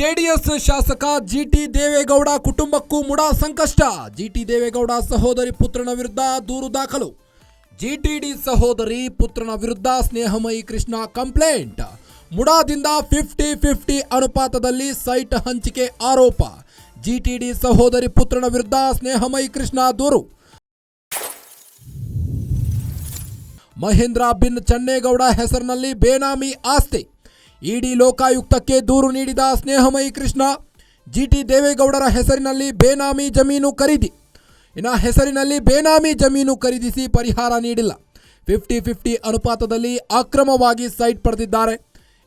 JDS ಶಾಸಕ ಜಿಟಿ ದೇವೇಗೌಡ ಕುಟುಂಬಕ್ಕೂ ಮುಡಾ ಸಂಕಷ್ಟ. ಜಿಟಿ ದೇವೇಗೌಡ ಸಹೋದರಿ ಪುತ್ರನ ವಿರುದ್ಧ ದೂರು ದಾಖಲು. ಜಿಟಿಡಿ ಸಹೋದರಿ ಪುತ್ರನ ವಿರುದ್ಧ ಸ್ನೇಹಮಯಿ ಕೃಷ್ಣ ಕಂಪ್ಲೇಂಟ್. ಮುಡಾದಿಂದ 50-50 ಅನುಪಾತದಲ್ಲಿ ಸೈಟ್ ಹಂಚಿಕೆ ಆರೋಪ. ಜಿಟಿಡಿ ಸಹೋದರಿ ಪುತ್ರನ ವಿರುದ್ಧ ಸ್ನೇಹಮಯಿ ಕೃಷ್ಣ ದೂರು. ಮಹೇಂದ್ರ ಬಿನ್ ಚನ್ನೇಗೌಡ ಹೆಸರಿನಲ್ಲಿ ಬೇನಾಮಿ ಆಸ್ತಿ. ಇಡಿ ಲೋಕಾಯುಕ್ತಕ್ಕೆ ದೂರು ನೀಡಿದ ಸ್ನೇಹಮಯಿ ಕೃಷ್ಣ. ಜಿಟಿ ದೇವೇಗೌಡರ ಹೆಸರಿನಲ್ಲಿ ಬೇನಾಮಿ ಜಮೀನು ಖರೀದಿ. ಹೆಸರಿನಲ್ಲಿ ಬೇನಾಮಿ ಜಮೀನು ಖರೀದಿಸಿ ಪರಿಹಾರ ನೀಡಿಲ್ಲ. 50-50 ಅನುಪಾತದಲ್ಲಿ ಅಕ್ರಮವಾಗಿ ಸೈಟ್ ಪಡೆದಿದ್ದಾರೆ.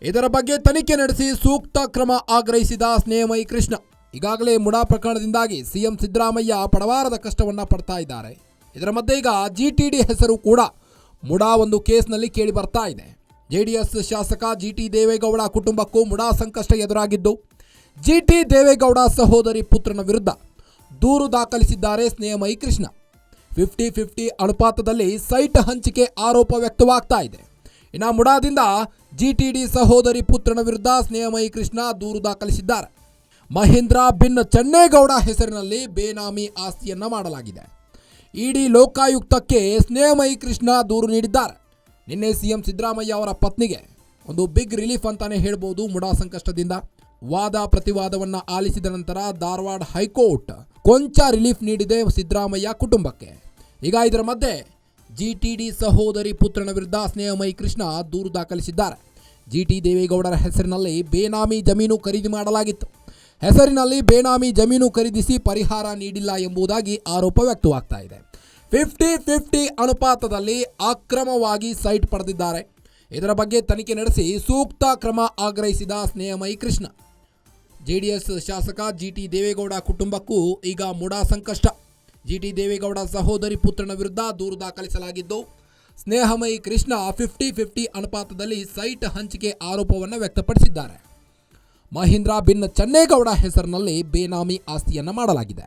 ಇದರ ಬಗ್ಗೆ ತನಿಖೆ ನಡೆಸಿ ಸೂಕ್ತ ಕ್ರಮ ಆಗ್ರಹಿಸಿದ ಸ್ನೇಹಮಯಿ ಕೃಷ್ಣ. ಈಗಾಗಲೇ ಮುಡಾ ಪ್ರಕರಣದಿಂದಾಗಿ ಸಿಎಂ ಸಿದ್ದರಾಮಯ್ಯ ಪಡವಾರದ ಕಷ್ಟವನ್ನು ಪಡ್ತಾ ಇದ್ದಾರೆ. ಇದರ ಮಧ್ಯೆ ಈಗ ಜಿಟಿಡಿ ಹೆಸರು ಕೂಡ ಮುಡಾ ಒಂದು ಕೇಸ್ನಲ್ಲಿ ಕೇಳಿ ಬರ್ತಾ ಇದೆ. ಜೆಡಿಎಸ್ ಶಾಸಕ ಜಿಟಿ ದೇವೇಗೌಡ ಕುಟುಂಬಕ್ಕೂ ಮುಡಾ ಸಂಕಷ್ಟ ಎದುರಾಗಿದ್ದು, ಜಿಟಿ ದೇವೇಗೌಡ ಸಹೋದರಿ ಪುತ್ರನ ವಿರುದ್ಧ ದೂರು ದಾಖಲಿಸಿದ್ದಾರೆ ಸ್ನೇಹಮಯಿ ಕೃಷ್ಣ. 50-50 ಅನುಪಾತದಲ್ಲಿ ಸೈಟ್ ಹಂಚಿಕೆ ಆರೋಪ ವ್ಯಕ್ತವಾಗ್ತಾ ಇದೆ. ಮುಡಾದಿಂದ ಜಿಟಿಡಿ ಸಹೋದರಿ ಪುತ್ರನ ವಿರುದ್ಧ ಸ್ನೇಹಮಯಿ ಕೃಷ್ಣ ದೂರು ದಾಖಲಿಸಿದ್ದಾರೆ. ಮಹೇಂದ್ರ ಬಿನ್ ಚನ್ನೇಗೌಡ ಹೆಸರಿನಲ್ಲಿ ಬೇನಾಮಿ ಆಸ್ತಿಯನ್ನ ಮಾಡಲಾಗಿದೆ. ಇಡಿ ಲೋಕಾಯುಕ್ತಕ್ಕೆ ಸ್ನೇಹಮಯಿ ಕೃಷ್ಣ ದೂರು ನೀಡಿದ್ದಾರೆ. ನಿನ್ನೆ ಸಿಎಂ ಸಿದ್ದರಾಮಯ್ಯ ಅವರ ಪತ್ನಿಗೆ ಒಂದು ಬಿಗ್ ರಿಲೀಫ್ ಅಂತಾನೆ ಹೇಳ್ಬೋದು. ಮುಡಾ ಸಂಕಷ್ಟದಿಂದ ವಾದ ಪ್ರತಿವಾದವನ್ನು ಆಲಿಸಿದ ನಂತರ ಧಾರವಾಡ ಹೈಕೋರ್ಟ್ ಕೊಂಚ ರಿಲೀಫ್ ನೀಡಿದೆ ಸಿದ್ದರಾಮಯ್ಯ ಕುಟುಂಬಕ್ಕೆ. ಈಗ ಇದರ ಮಧ್ಯೆ ಜಿಟಿಡಿ ಸಹೋದರಿ ಪುತ್ರನ ವಿರುದ್ಧ ಸ್ನೇಹಮಯಿ ಕೃಷ್ಣ ದೂರು ದಾಖಲಿಸಿದ್ದಾರೆ. ಜಿಟಿ ದೇವೇಗೌಡರ ಹೆಸರಿನಲ್ಲಿ ಬೇನಾಮಿ ಜಮೀನು ಖರೀದಿ ಮಾಡಲಾಗಿತ್ತು. ಹೆಸರಿನಲ್ಲಿ ಬೇನಾಮಿ ಜಮೀನು ಖರೀದಿಸಿ ಪರಿಹಾರ ನೀಡಿಲ್ಲ ಎಂಬುದಾಗಿ ಆರೋಪ ವ್ಯಕ್ತವಾಗ್ತಾ ಇದೆ. 50-50 ಅನುಪಾತದಲ್ಲಿ ಅಕ್ರಮವಾಗಿ ಸೈಟ್ ಪಡೆದಿದ್ದಾರೆ. ಇದರ ಬಗ್ಗೆ ತನಿಖೆ ನಡೆಸಿ ಸೂಕ್ತ ಕ್ರಮ ಆಗ್ರಹಿಸಿದ ಸ್ನೇಹಮಯಿ ಕೃಷ್ಣ. ಜೆಡಿಎಸ್ ಶಾಸಕ ಜಿಟಿ ದೇವೇಗೌಡ ಕುಟುಂಬಕ್ಕೂ ಈಗ ಮುಡಾ ಸಂಕಷ್ಟ. ಜಿಟಿ ದೇವೇಗೌಡ ಸಹೋದರಿ ಪುತ್ರನ ವಿರುದ್ಧ ದೂರು ದಾಖಲಿಸಲಾಗಿದ್ದು, ಸ್ನೇಹಮಯಿ ಕೃಷ್ಣ 50-50 ಅನುಪಾತದಲ್ಲಿ ಸೈಟ್ ಹಂಚಿಕೆ ಆರೋಪವನ್ನು ವ್ಯಕ್ತಪಡಿಸಿದ್ದಾರೆ. ಮಹೇಂದ್ರ ಬಿನ್ ಚನ್ನೇಗೌಡ ಹೆಸರಿನಲ್ಲಿ ಬೇನಾಮಿ ಆಸ್ತಿಯನ್ನು ಮಾಡಲಾಗಿದೆ.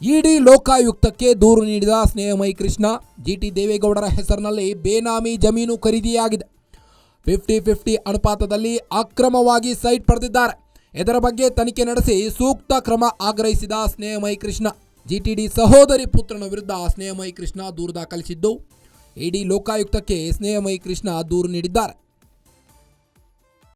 ಇಡಿ ಲೋಕಾಯುಕ್ತಕ್ಕೆ ದೂರು ನೀಡಿದ ಸ್ನೇಹಮಯಿ ಕೃಷ್ಣ, ಜಿಟಿ ದೇವೇಗೌಡರ ಹೆಸರಿನಲ್ಲಿ ಬೇನಾಮಿ ಜಮೀನು ಖರೀದಿಯಾಗಿದೆ. 50-50 ಅನುಪಾತದಲ್ಲಿ ಅಕ್ರಮವಾಗಿ ಸೈಟ್ ಪಡೆದಿದ್ದಾರೆ. ಇದರ ಬಗ್ಗೆ ತನಿಖೆ ನಡೆಸಿ ಸೂಕ್ತ ಕ್ರಮ ಆಗ್ರಹಿಸಿದ ಸ್ನೇಹಮಯಿ ಕೃಷ್ಣ. ಜಿಟಿಡಿ ಸಹೋದರಿ ಪುತ್ರನ ವಿರುದ್ಧ ಸ್ನೇಹಮಯಿ ಕೃಷ್ಣ ದೂರು ದಾಖಲಿಸಿದ್ದು, ಇಡಿ ಲೋಕಾಯುಕ್ತಕ್ಕೆ ಸ್ನೇಹಮಯಿ ಕೃಷ್ಣ ದೂರು ನೀಡಿದ್ದಾರೆ.